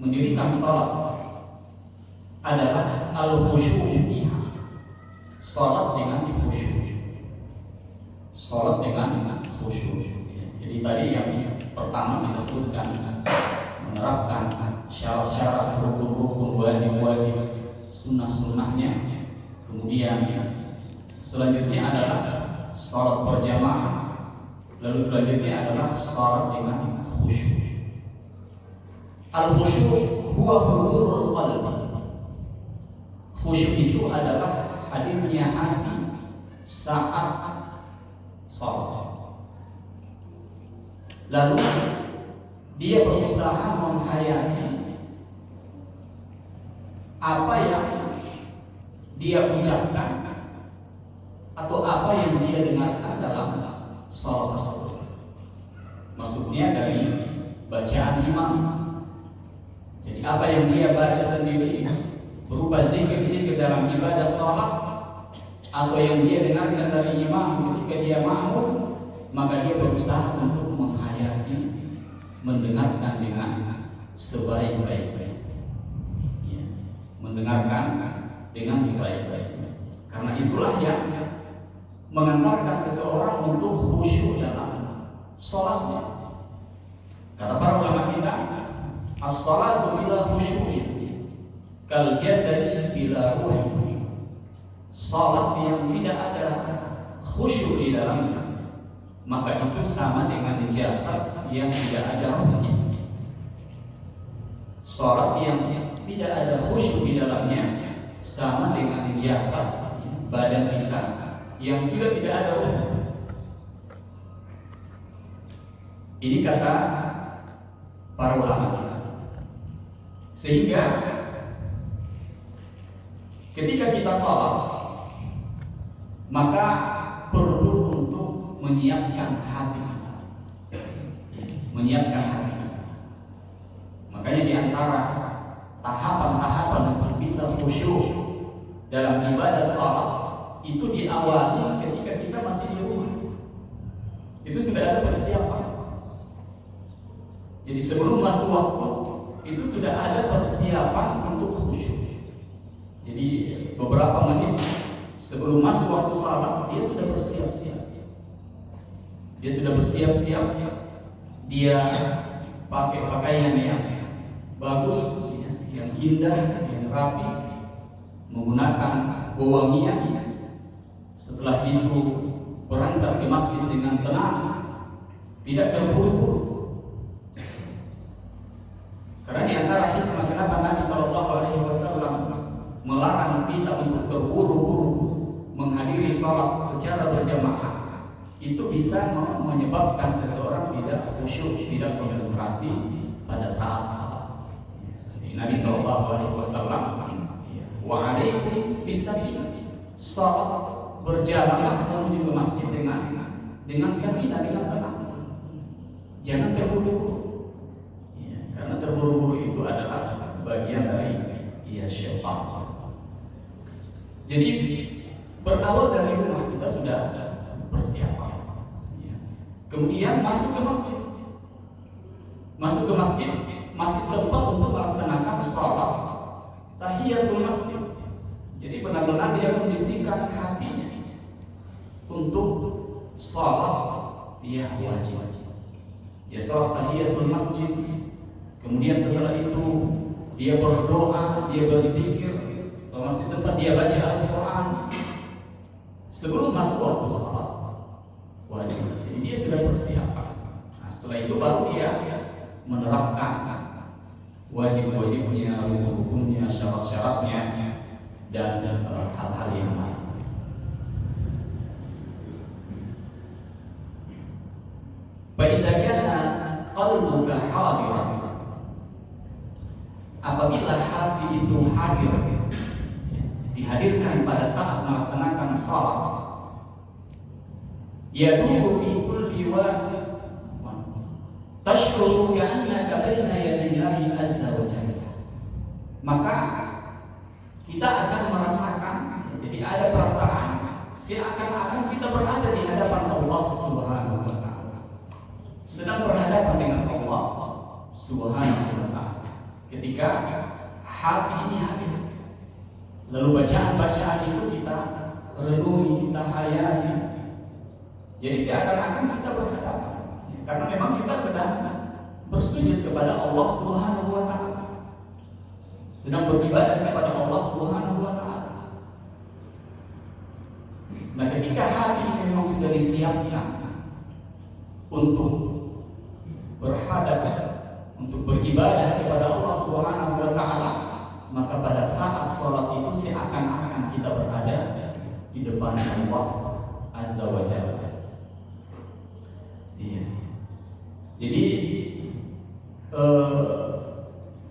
mendirikan salat adalah al-khusyuk fiha. Salat dengan khusyuk. Salat dengan khusyuk. Jadi tadi yang pertama kita sebutkan menerapkan syarat-syarat, rukun-rukun, wajib-wajib, sunnah-sunnahnya. Kemudian selanjutnya adalah salat berjamaah. Lalu selanjutnya adalah salat dengan khusyuk. Al-khusyuk huwa hudurul qalbi. Khusyuk itu adalah hadirnya hati saat salat. Lalu dia berusaha menghayati apa yang dia ucapkan atau apa yang dia dengarkan dalam salat tersebut. Maksudnya dari bacaan imam. Jadi apa yang dia baca sendiri berupa zikir-zikir dalam ibadah salat atau yang dia dengarkan dari imam ketika dia makmum, maka dia berusaha untuk menghayati, mendengarkan dengan sebaik-baiknya. Ya, mendengarkan dengan sebaik-baiknya. Karena itulah yang mengantarkan seseorang untuk khusyuk dalam salatnya. Kata para ulama kita, as-salatu bila khusyuk kal jasad bila ruh. Salat yang tidak ada khusyuk di dalamnya, maka itu sama dengan jasad yang tidak ada ruhnya. Salat yang tidak ada khusyuk di dalamnya sama dengan jasad badan kita yang sudah tidak ada ruh. Ini kata para ulama kita. Sehingga ketika kita salat, maka perlu untuk menyiapkan hati kita. Menyiapkan hati kita. Makanya di antara tahapan-tahapan untuk bisa khusyuk dalam ibadah salat itu diawali ketika kita masih di rumah. Itu sudah ada persiapan. Jadi sebelum masuk waktu itu sudah ada persiapan untuk khusyuk. Jadi beberapa menit sebelum masuk waktu salat dia sudah bersiap-siap. Dia sudah bersiap-siap. Dia pakai pakaian yang bagus, yang indah, yang rapi, menggunakan wewangian. Setelah itu berangkat ke masjid dengan tenang, tidak terburu-buru. Karena di antara hikmah kenapa Nabi SAW melarang kita untuk terburu-buru menghadiri salat secara berjamaah, itu bisa menyebabkan seseorang tidak khusyuk, tidak konsentrasi pada saat salat. Nabi SAW, wa alaikum bisakinah, salat berjamaah menuju ke masjid dengan sakinah, dengan tenang. Jangan terburu-buru. Karena terburu-buru itu adalah bagian dari syaitan. Jadi berawal dari rumah kita sudah persiapan. Kemudian masuk ke masjid. Masuk ke masjid, masih sempat untuk melaksanakan sholat tahiyatul masjid. Jadi benar-benar dia mengisikan hatinya untuk sholat yang wajib. Ya, sholat tahiyatul masjid. Kemudian setelah itu dia berdoa, dia berzikir, masih sempat dia baca Al-Quran sebelum masuk waktu salat wajib. Jadi dia sudah persiapan. Nah, setelah itu baru dia menerapkan wajib-wajibnya, rukun-rukunnya, syarat-syaratnya, dan hal-hal yang lain. Faiza kana qalbuka hadiran, apabila hati itu hadir, dihadirkan pada saat melaksanakan salat, yaduhu fi kulli wa tashkuru ka'annaka baina yadayillahi azza wa jalla, maka kita akan merasakan, jadi ada perasaan seakan-akan kita berada di hadapan Allah Subhanahu wa taala, sedang berhadapan dengan Allah Subhanahu wa taala. Ketika ketika hati ini hadir. Lalu bacaan-bacaan itu kita renungi, kita hayali. Jadi seakan-akan kita berhadapan, karena memang kita sedang bersujud kepada Allah Subhanahu wa taala. Sedang beribadah kepada Allah Subhanahu wa taala. Nah, ketika hati ini memang sudah disiapkan untuk berhadap, untuk beribadah kepada Allah Subhanahu wa taala, maka pada saat sholat itu seakan-akan kita berada di depan Allah Azza wa Jalla. Iya. Jadi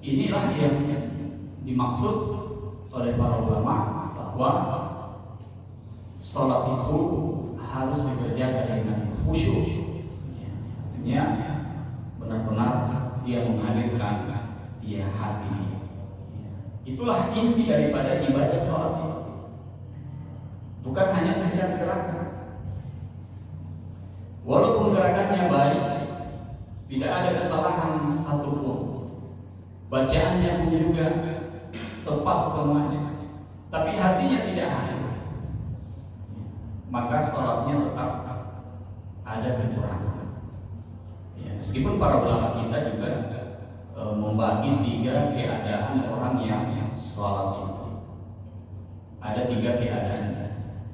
inilah yang dimaksud oleh para ulama bahwa sholat itu harus dikerjakan dengan khusyuk. Ya, benar-benar dia menghadirkan hati. Itulah inti daripada ibadah sholat itu. Bukan hanya sekedar gerakan. Walaupun gerakannya baik, tidak ada kesalahan satupun. Bacaannya pun juga tepat semuanya, tapi hatinya tidak hadir, maka sholatnya tetap ada kekurangan. Meskipun para ulama kita juga membagi 3 keadaan orang yang sholat itu. Ada 3 keadaan.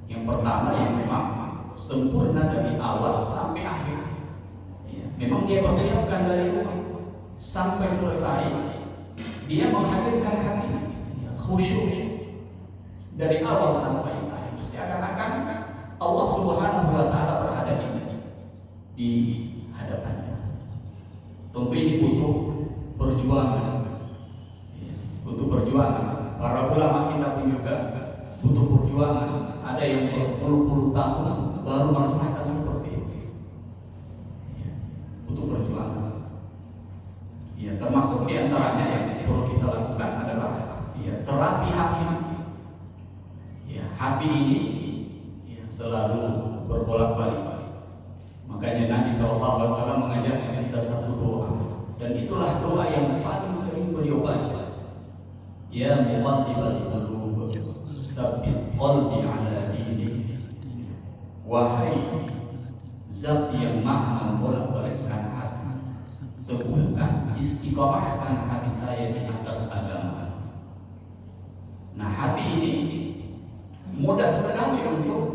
Yang pertama yang memang sempurna dari awal sampai akhir. Memang dia persiapkan dari awal sampai selesai. Dia menghadirkan hati, khusyuk dari awal sampai akhir. Seakan-akan Allah Subhanahu wa taala berada di hadapannya. Tentu ini butuh perjuangan. Butuh perjuangan. Para ulama kita pun juga butuh perjuangan. Ada yang berpuluh-puluh tahun baru merasakan seperti itu. Butuh perjuangan. Termasuk diantaranya yang perlu kita lakukan adalah terapi hati. Hati ini selalu berbolak-balik. Makanya Nabi SAW mengajarkan kita satu doa, dan itulah doa yang paling sering beliau baca. Ya muqallibal qulub, tsabbit qalbi ala dinik. Wahai Zat yang maha membolak-balikkan hati, teguhkan, istiqomahkan hati saya di atas agama. Nah, hati ini mudah sekali untuk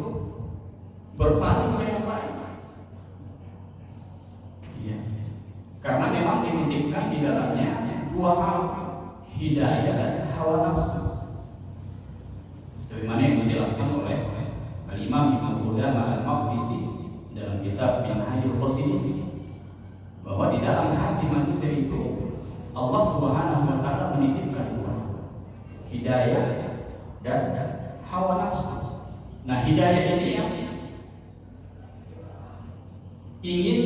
berpaling ke yang lain. Karena memang dititipkan di dalamnya 2 hal, hidayah dan hawa nafsu. Sebagaimana yang dijelaskan oleh Al-Imam Ibnu Qudamah Al-Maqdisi dalam kitab Minhajul Qasidin, bahwa di dalam hati manusia itu Allah Subhanahu wa taala menitipkan 2, hidayah dan hawa nafsu. Nah, hidayah ini yang ingin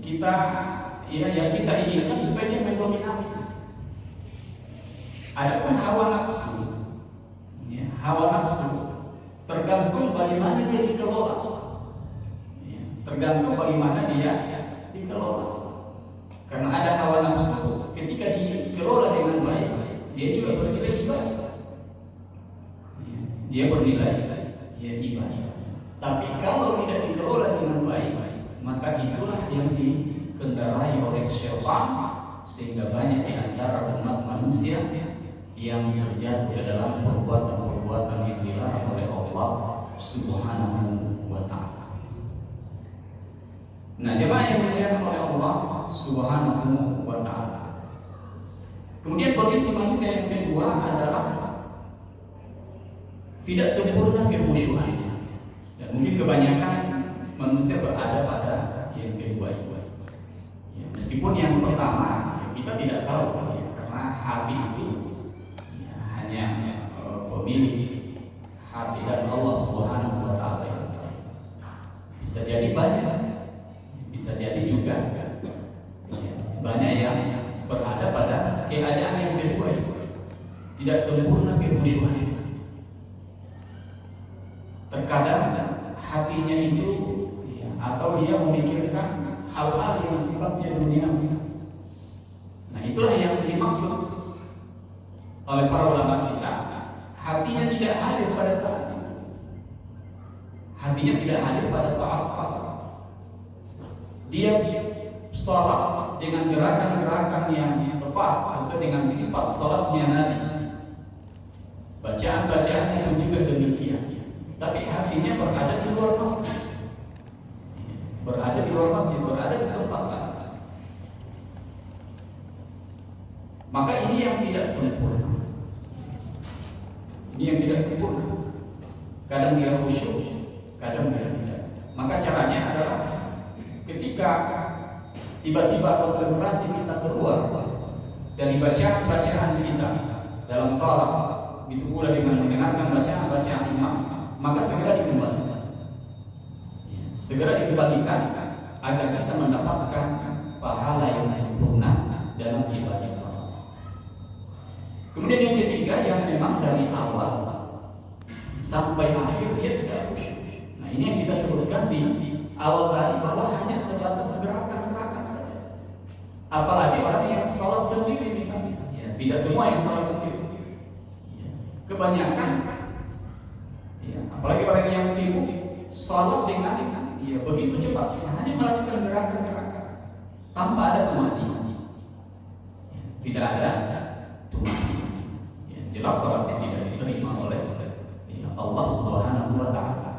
kita kita inginkan supaya dia mendominasi. Adapun hawa nafsu tergantung bagaimana dia dikelola. Tergantung bagaimana dia dikelola. Karena ada hawa nafsu, ketika dikelola dengan baik, dia juga bernilai ibadah. Dia bernilai ibadah. Tapi kalau tidak dikelola dengan baik, maka itulah yang dikendarai oleh syaitan, sehingga banyak di antara umat manusia yang terjatuh ke dalam perbuatan-perbuatan yang dilarang oleh Allah Subhanahu wa taala. Nah, jemaah yang dimuliakan oleh Allah Subhanahu wa taala. Kemudian kondisi manusia yang kedua adalah tidak sempurna kekhusyuannya. Dan mungkin kebanyakan manusia berada pada yang kedua itu. Meskipun yang pertama kita tidak tahu, karena hati itu hanya pemilik hati dan Allah Subhanahu wa taala. Bisa jadi banyak, bisa jadi juga banyak yang berada pada keadaan yang kedua itu, tidak sempurna kekhusyuan. Terkadang hatinya itu atau dia memikirkan hal-hal yang sifatnya duniawi. Nah, itulah yang dimaksud oleh para ulama kita, hatinya tidak hadir pada saat itu. Hatinya tidak hadir pada saat salat. Dia sholat dengan gerakan-gerakan yang tepat sesuai dengan sifat sholatnya Nabi. Bacaan-bacaannya pun juga demikian. Tapi hatinya berada di luar masjid. Berada di luar masjid, berada di tempat lain. Maka ini yang tidak sempurna. Ini yang tidak sempurna. Kadang dia khusyuk, kadang dia tidak. Maka caranya adalah ketika tiba-tiba konsentrasi kita keluar dari bacaan-bacaan kita dalam salat, itu pula dengan mendengarkan bacaan-bacaan imam, maka segera dikembalikan. Segera dikembalikan agar kita mendapatkan pahala yang sempurna dalam ibadah salat. Kemudian yang ketiga, yang memang dari awal sampai akhir dia tidak khusyuk. Nah, ini yang kita sebutkan di awal tadi, bahwa hanya sebatas gerakan-gerakan saja. Apalagi orang yang sholat sendiri misalnya, ya, tidak semua yang sholat sendiri. Ya, kebanyakan, ya, apalagi orang yang sibuk sholat dengan ya, begitu cepat, ya, hanya melakukan gerakan-gerakan tanpa ada tumaninah. Ya, tidak ada tumaninah. Ya, jelas sholatnya tidak diterima oleh ya, Allah Subhanahu wa Ta'ala.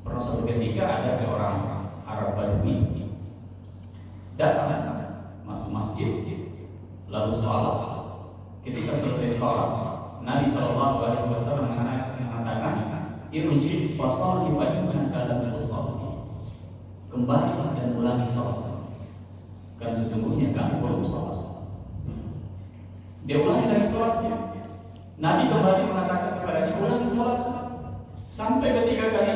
Pernah suatu ketika ada seorang Arab Badui datang masuk masjid lalu sholat. Ketika selesai sholat, Nabi Shallallahu Alaihi Wasallam mengatakan, "Irji fasal ibadahnya dalam sholat." Kembali dan ulangi sholat. Kan sesungguhnya kamu belum sholat. Dia ulangi lagi sholatnya. Nabi kembali mengatakan kepadanya, ulangi sholat sampai ketiga kali.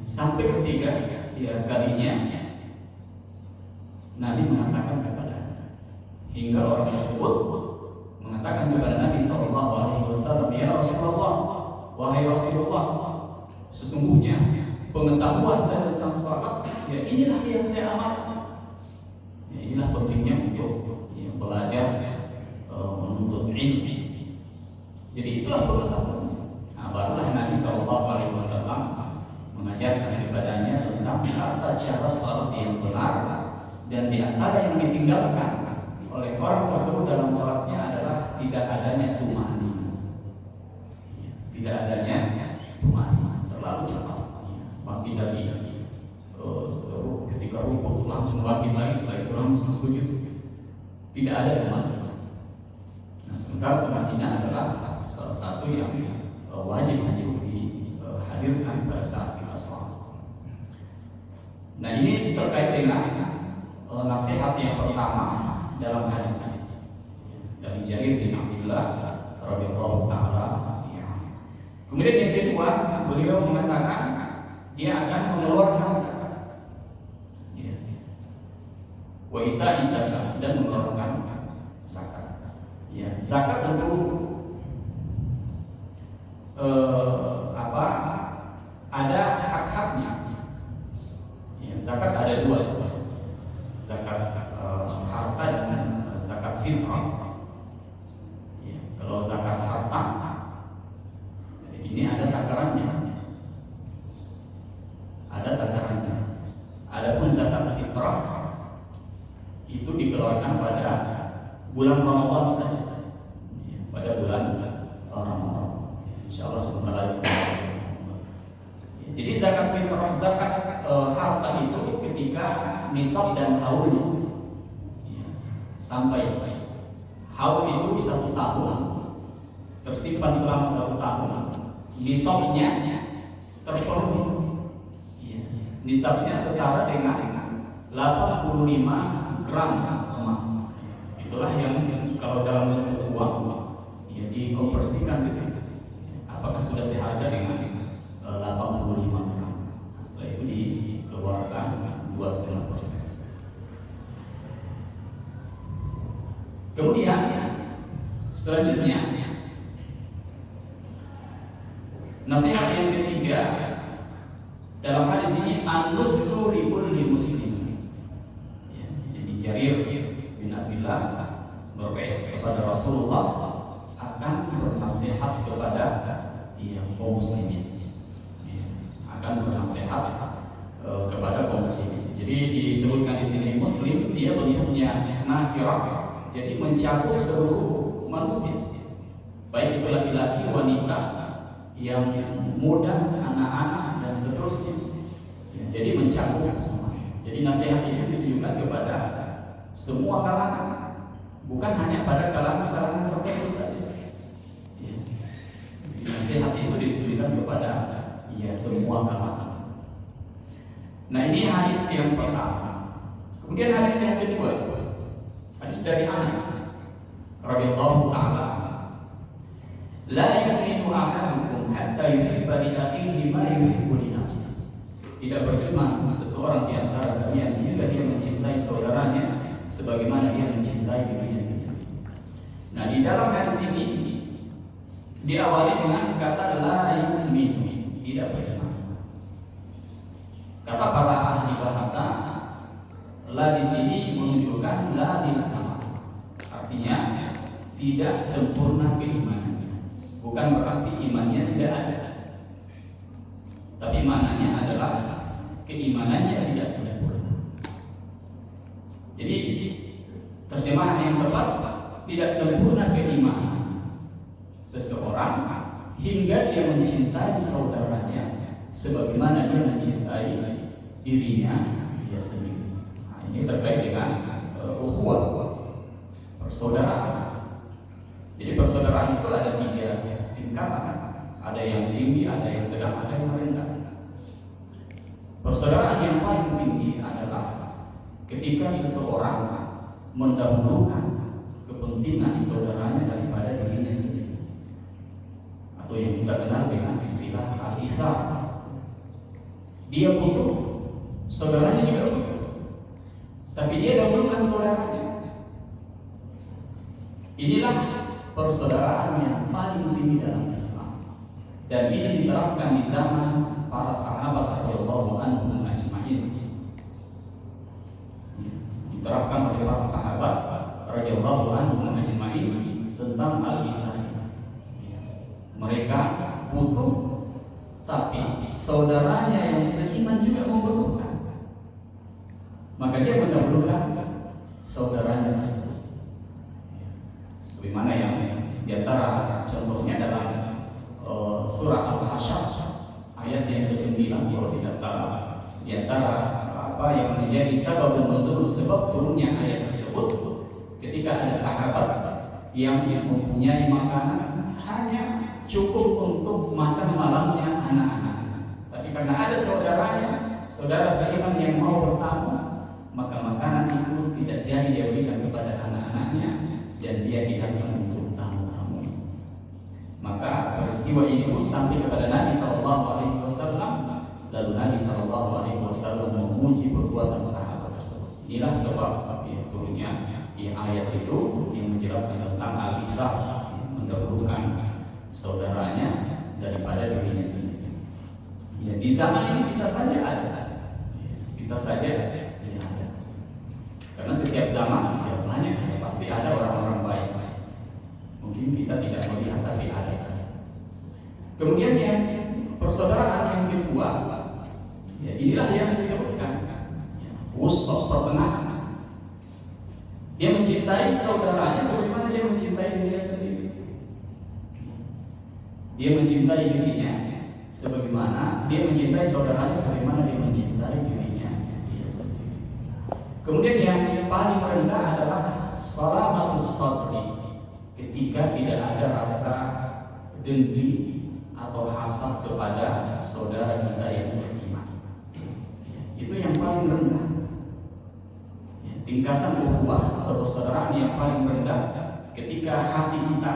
Sampai ketiga ya, kalinya Nabi mengatakan kepadanya, hingga orang tersebut mengatakan kepada Nabi Sallallahu Alaihi Wasallam, ya Rasulullah, wahai Rasulullah, sesungguhnya pengetahuan saya tentang sholat, ya inilah yang saya amalkan. Ya, inilah pentingnya untuk ya, belajar menuntut ilmu. Jadi itulah pengetahuan. Nah, barulah Nabi Sallallahu Alaihi Wasallam mengajarkan kepadanya tentang tata cara salat yang benar, dan di antara yang ditinggalkan oleh orang tersebut dalam salatnya adalah tidak adanya tumaninah. Tidak adanya tumaninah, terlalu cepat. Bangkit dari ketika rukuk langsung bangkit lagi, setelah itu langsung sujud. Tidak ada tumaninah. Nah, sementara tumaninah adalah salah satu yang wajib dihadirkan pada saat kita sholat. Nah, ini terkait dengan nasihat yang pertama dalam hadis ini dari Jarir bin Abdullah radhiyallahu taala. Kemudian yang kedua, beliau mengatakan dia akan mengeluarkan zakat. Wa ita'i zakat, dan mengeluarkan zakat. Ya, zakat tentu ada hak-haknya. Ya, zakat ada dua, zakat harta dan zakat fitrah. Ya, kalau zakat harta ini ada takarannya, Adapun zakat fitrah itu dikeluarkan pada bulan Ramadan saja, ya, pada bulan Ramadan. Insyaallah sebentar lagi. Jadi zakat fitrah, zakat harta itu ketika nisab dan haul, ya, sampai haul itu 1 tahun, tersimpan selama 1 tahun, nisabnya terpenuhi, ya, nisabnya setara dengan 85 gram emas. Itulah yang kalau dalam bentuk uang, ya, dikonversikan di sini. Apakah sudah seharga dengan 85 gram? Setelah itu dikeluarkan 2,5%. Kemudian selanjutnya nasihat yang ketiga dalam hadis ini, an-nusru li kulli muslim. Ya, jadi Jarir bin Abdullah berbait kepada Rasulullah akan bernasihat kepada kaum muslimin, akan bernasihat kepada kaum muslimin. Jadi disebutkan di sini muslim, dia melihatnya nakirah, jadi mencakup seluruh manusia, baik itu laki-laki, wanita, yang muda, anak-anak dan seterusnya. Jadi mencakup semua. Jadi nasihat itu ditujukan kepada semua kalangan, bukan hanya pada kalangan tertentu saja. Nasihat itu ditujukan kepada semua kalangan. Nah, ini hadis yang pertama. Kemudian hadis yang kedua, hadis dari Anas radhiyallahu ta'ala, la yu'minu ahadukum hatta yuhibba li akhihi ma yuhibbu li nafsihi. Tidak beriman seseorang di antara kalian hingga dia mencintai saudaranya sebagaimana dia mencintai dirinya sendiri. Nah, di dalam hadis ini diawali dengan kata la yu'minu, tidak beriman. Kata para ahli bahasa, la di sini menunjukkan la lil kamal. Artinya tidak sempurna keimanannya. Bukan berarti imannya tidak ada, tapi maknanya adalah keimanannya tidak sempurna. Jadi terjemahan yang tepat, tidak sempurna keimanan seseorang hingga dia mencintai saudaranya sebagaimana dia mencintai dirinya dia sendiri. Nah, ini terkait dengan ukhuwah, persaudaraan. Jadi persaudaraan itu ada 3 tingkatan, ada yang tinggi, ada yang sedang, ada yang rendah. Persaudaraan yang paling tinggi adalah ketika seseorang mendahulukan kepentingan saudaranya daripada dirinya sendiri, atau yang kita kenal dengan istilah al-isar. Dia butuh, saudaranya juga butuh, tapi dia dahulukan saudaranya. Inilah persaudaraan yang paling tinggi dalam Islam, dan ini diterapkan di zaman para sahabat radhiyallahu anhum ajma'in. Diterapkan oleh para sahabat radhiyallahu anhum ajma'in tentang al-isar. Mereka butuh, tapi saudaranya yang seiman juga membutuhkan, maka dia mendahulukan saudaranya tersebut. Sebagaimana yang diantara contohnya dalam surah Al-Hasyr ayat yang ke-9 kalau tidak salah, diantara apa yang menjadi sebab nuzul, sebab turunnya ayat tersebut, ketika ada sahabat yang mempunyai makanan hanya cukup untuk makan malamnya anak-anak, tapi karena ada saudaranya, saudara seiman yang mau bertamu, maka makanan itu tidak jadi dia berikan kepada anak-anaknya, dan dia hidangkan untuk tamu-tamu. Maka peristiwa ini pun sampai kepada Nabi SAW. Lalu Nabi SAW memuji perbuatan sahabat tersebut. Inilah sebab turunnya ayat itu yang menjelaskan tentang al-isar, mendahulukan saudaranya daripada dirinya sendiri. Ya, di zaman ini bisa saja ada, bisa saja tidak ada. Karena setiap zaman banyak, pasti ada orang-orang baik. Mungkin kita tidak melihat, tapi ada saja. Kemudian yang persaudaraan yang kedua, inilah yang disebutkan wustos, pertengahan. Dia mencintai saudaranya sebagaimana dia mencintai dirinya sendiri. Dia mencintai dirinya sebagaimana dia mencintai saudaranya, sebagaimana dia mencintai dirinya sendiri. Kemudian yang paling rendah adalah salamatus sadri, ketika tidak ada rasa dengki atau hasad kepada saudara kita yang beriman. Itu yang paling rendah. Tingkatan ukhuwah atau persaudaraan yang paling rendah ketika hati kita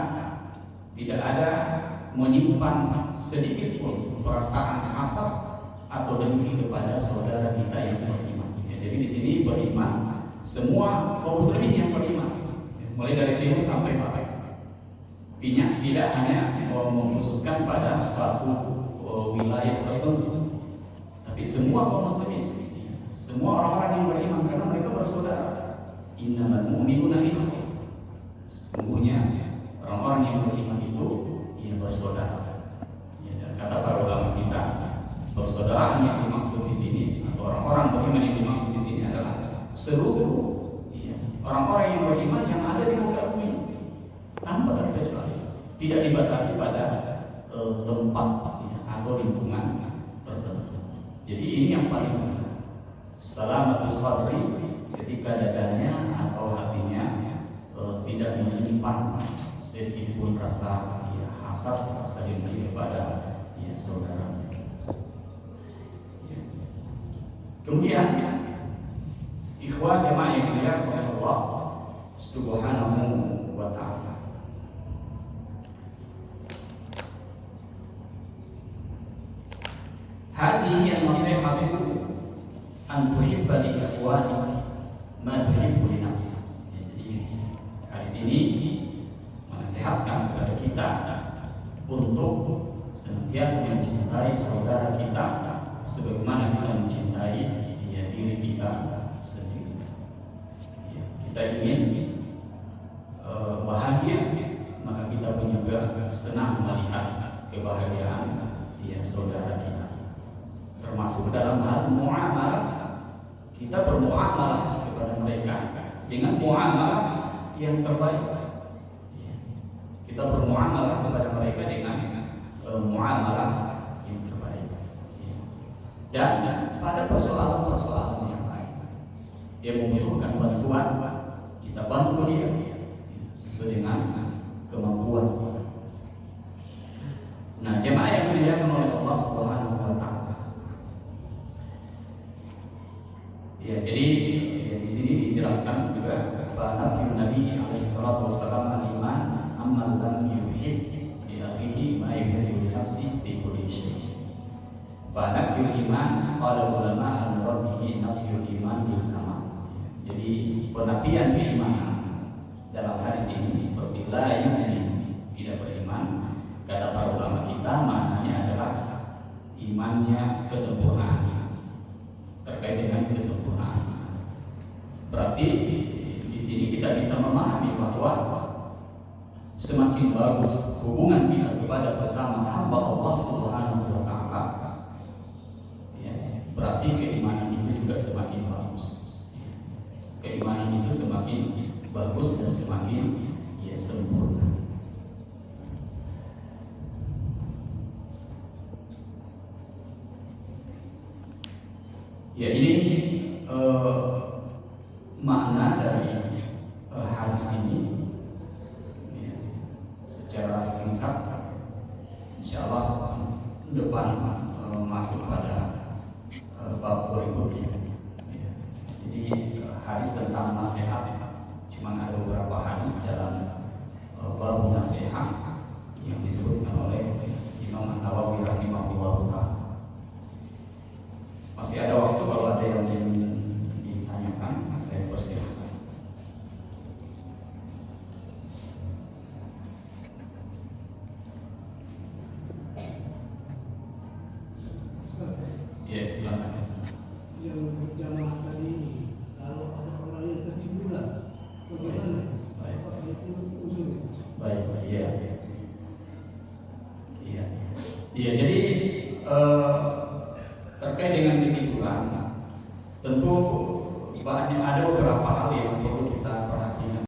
tidak ada menyimpan sedikit pun perasaan hasad atau dengki kepada saudara kita yang beriman. Jadi di sini beriman semua kaum muslimin yang beriman, mulai dari timur sampai barat. Artinya tidak hanya mengkhususkan pada suatu wilayah tertentu, tapi semua kaum muslimin, semua orang-orang yang beriman, karena mereka bersaudara. Innamal mu'minuna ikhwah. tidak dibatasi pada tempat ya, atau lingkungan tertentu. Jadi ini yang paling benar. Salamatus sadri, ketika dadanya atau hatinya tidak menyimpan sedikit pun rasa ya, hasad, rasa dengki kepada ya, saudara. Ya. Kemudian ikhwah jemaah yang dimuliakan oleh Allah Subhanahu wa ta'ala, hadhihi an-nasihatu an tuhibba li ikhwani ma tuhibbu li nafsi. Jadi hadis ini menasihatkan kepada kita untuk senantiasa mencintai saudara kita sebagaimana kita mencintai ya, diri kita sendiri. Ya, kita ingin bahagia, maka kita pun juga senang melihat kebahagiaan ya, saudara kita. Termasuk dalam hal muamalah, kita bermuamalah kepada mereka dengan muamalah yang terbaik. Kita bermuamalah kepada mereka dengan muamalah yang terbaik. Dan pada persoalan-persoalan yang lain, dia membutuhkan bantuan, kita bantu dia sesuai dengan kemampuan. Nah, jemaah yang dimuliakan oleh Allah Subhanahu wa ta'ala. Ya, jadi ya, di sini dijelaskan juga bahwa Nabi alaihi salatu wasallam al-iman amman lam yuhib li akhihi ma yuhibbu li nafsihi fi kulli syai'. Fa nafyul iman qala ulama al-murabbihi nafyul iman bil kamal. Jadi penafian iman dalam hadis ini seperti la yu'min, tidak beriman. Kata para ulama kita maknanya adalah imannya kesempurnaan, terkait dengan kesempurnaan. Berarti di sini kita bisa memahami bahwa semakin bagus hubungan kita kepada sesama hamba Allah Subhanahu wa ta'ala, ya, berarti keimanan itu juga semakin bagus. Keimanan itu semakin bagus dan semakin ya, sempurna. Ya, ini makna dari hadis ini ya, secara singkat. Insyaallah depan masuk pada bab berikutnya. Ya. Jadi hadis tentang nasihat, cuma ada beberapa hadis dalam bab nasihat yang disebutkan oleh Imam An-Nawawi rahimahullah ta'ala. Masih ada waktu, kalau ada yang ingin ditanyakan, saya persilahkan. Ya, silakan. Yang berjamaah tadi ini, kalau ada orang yang ketiduran, bagaimana? Apakah itu usul? Baik, iya. Iya. Iya, jadi terkait dengan ketiduran, tentu banyak ada beberapa